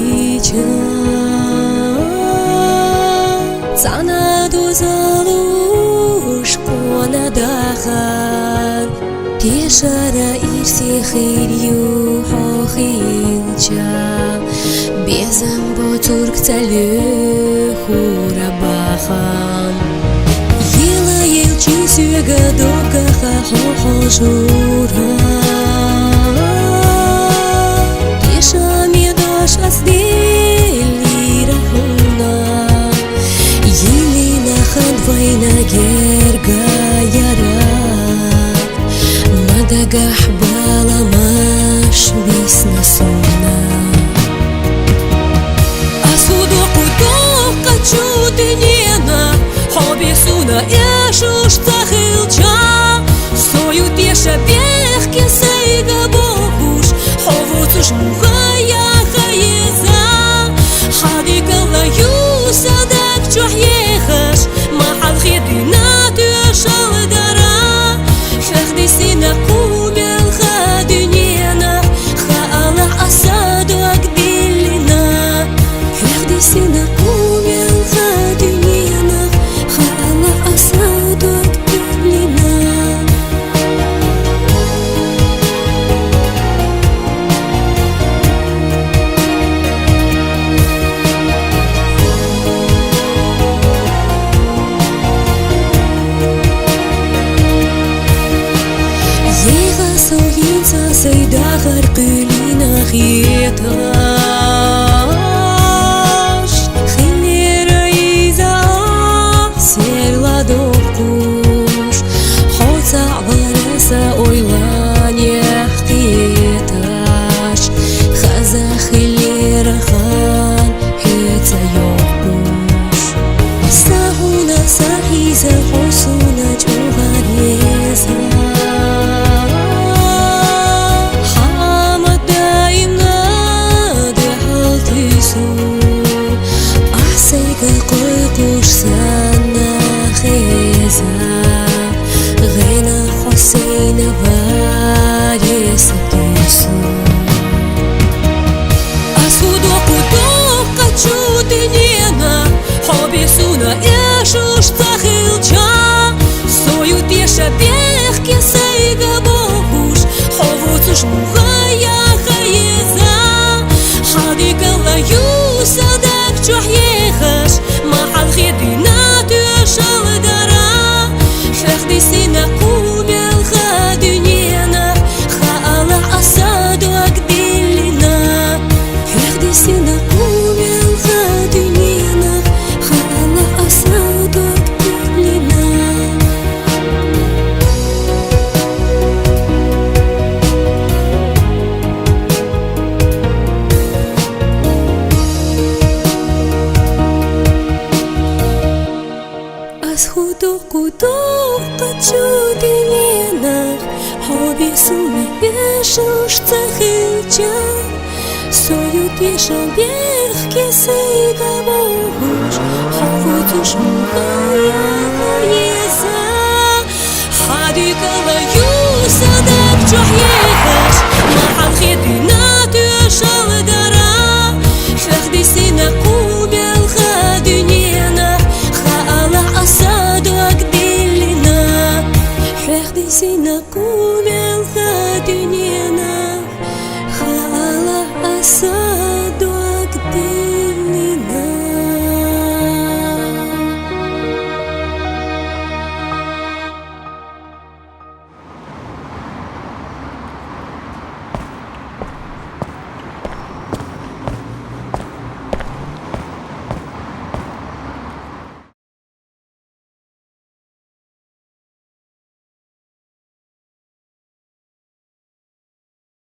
Ича Цанаду залуш Кона дахар Тешара ирси хирью хохилча Безам ботурк цалю хурабахан Ела елчи сюга догаха хохожура Теша медаш аздели рахуна Елена хадвайна герга яра Мадагах баламаш бисна суна Асуду кудох качутынена Хобисуна эшуш цахилча Сою теша бехке сейга богуш Ховуцуш мухая хаеза Хадикала юсадак чухехаш Махал хедина тюшал дара Хахдисина кумел хадюнена Хаала асаду агдилина Хахдисина кумел хадюнена Хаала асаду агдилина Соинца сейдахар кылина хиташ Химера иза серладокуш Хоца вараса ойланех хиташ Хаза хилерахан хица йокуш Сахуна сахиза хосуна чуганеза قيقوش سانا خيزا غينا حسين فارس كيسو أسودو قدوك قدشوتنينا حبسونا إيشوش تخيلجا سويو تيشا بيخكي سيغا بوكوش حووتوش مغايا خيزا حديك الله يوسدك جحيخش محل خدينا تشال دارا خديسينا كومل خدنينا خالا أسادو أكدلنا خديسينا كومل خدنينا خالا أسادو أكدلنا Асхуду кудох качудинена Хобисуна бешуш цахилча Сою теша бехке сейга богуш Хавутуш мухая хаеза Хадикала юсадак чухехаш Махал хедина